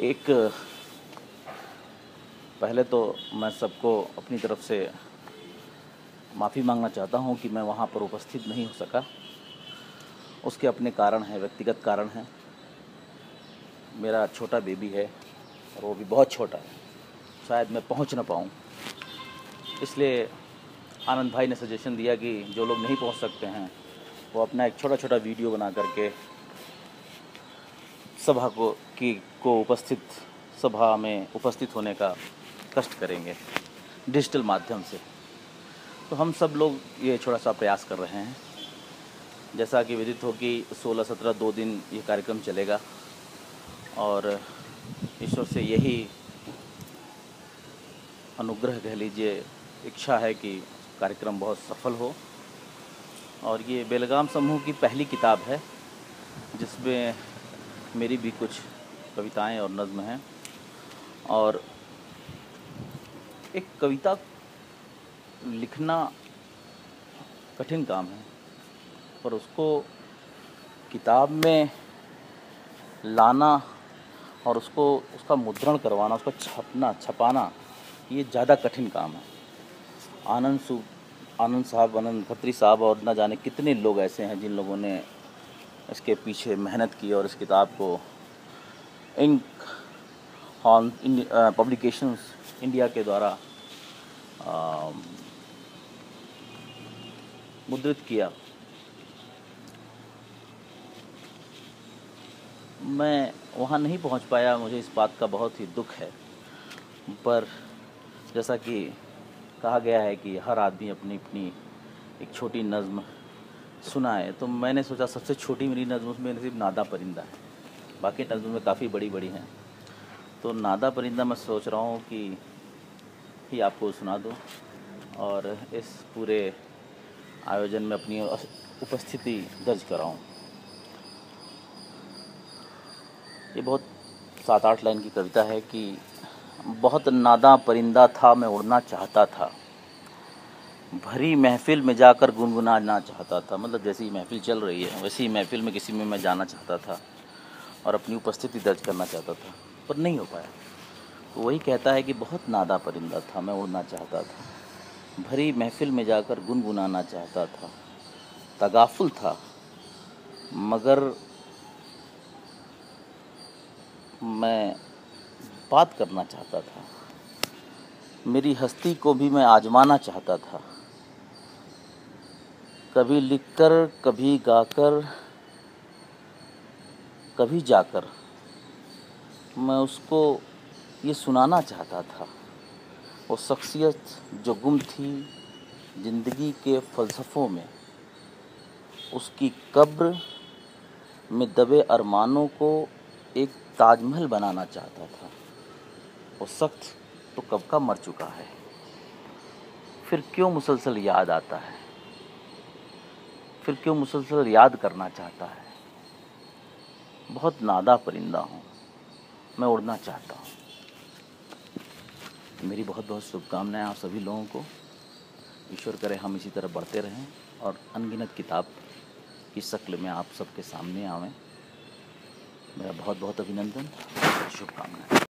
एक पहले तो मैं सबको अपनी तरफ से माफ़ी मांगना चाहता हूं कि मैं वहां पर उपस्थित नहीं हो सका। उसके अपने कारण हैं, व्यक्तिगत कारण हैं। मेरा छोटा बेबी है और वो भी बहुत छोटा है, शायद मैं पहुंच ना पाऊं। इसलिए आनंद भाई ने सजेशन दिया कि जो लोग नहीं पहुंच सकते हैं वो अपना एक छोटा छोटा वीडियो बना करके सभा में उपस्थित होने का कष्ट करेंगे डिजिटल माध्यम से। तो हम सब लोग ये छोटा सा प्रयास कर रहे हैं। जैसा कि विदित हो कि 16-17 2 दिन ये कार्यक्रम चलेगा और ईश्वर से यही अनुग्रह कह लीजिए, इच्छा है कि कार्यक्रम बहुत सफल हो। और ये बेलगाम समूह की पहली किताब है जिसमें मेरी भी कुछ कविताएं और नज़्म हैं। और एक कविता लिखना कठिन काम है, पर उसको किताब में लाना और उसका मुद्रण करवाना, उसको छपाना, ये ज़्यादा कठिन काम है। आनंद साहब, आनंद खत्री साहब और न जाने कितने लोग ऐसे हैं जिन लोगों ने इसके पीछे मेहनत की और इस किताब को इंक पब्लिकेशंस इंडिया के द्वारा मुद्रित किया। मैं वहाँ नहीं पहुँच पाया, मुझे इस बात का बहुत ही दुख है। पर जैसा कि कहा गया है कि हर आदमी अपनी अपनी एक छोटी नज़्म सुनाए, तो मैंने सोचा सबसे छोटी मेरी नज़्म उसमें सिर्फ नादा परिंदा है। बाकी नज़्म में काफ़ी बड़ी बड़ी हैं, तो नादा परिंदा मैं सोच रहा हूँ कि ही आपको सुना दूँ और इस पूरे आयोजन में अपनी उपस्थिति दर्ज कराऊँ। ये बहुत 7-8 लाइन की कविता है कि बहुत नादा परिंदा था, मैं उड़ना चाहता था, भरी महफिल में जाकर गुनगुनाना चाहता था। मतलब जैसी महफिल चल रही है वैसी महफिल में किसी में मैं जाना चाहता था और अपनी उपस्थिति दर्ज करना चाहता था, पर नहीं हो पाया। तो वही कहता है कि बहुत नादा परिंदा था, मैं उड़ना चाहता था, भरी महफिल में जाकर गुनगुनाना चाहता था, तगाफुल था मगर मैं बात करना चाहता था, मेरी हस्ती को भी मैं आजमाना चाहता था, कभी लिखकर, कभी गाकर, कभी जाकर मैं उसको ये सुनाना चाहता था। वो शख्सियत जो गुम थी ज़िंदगी के फ़लसफ़ों में, उसकी कब्र में दबे अरमानों को एक ताजमहल बनाना चाहता था। वो सख्त तो कब का मर चुका है, फिर क्यों मुसलसल याद आता है, फिर क्यों मुसलसल याद करना चाहता है। बहुत नादा परिंदा हूँ, मैं उड़ना चाहता हूँ। मेरी बहुत बहुत शुभकामनाएं आप सभी लोगों को। ईश्वर करे हम इसी तरह बढ़ते रहें और अनगिनत किताब की शक्ल में आप सबके सामने आवें। मेरा बहुत बहुत अभिनंदन, शुभकामनाएं।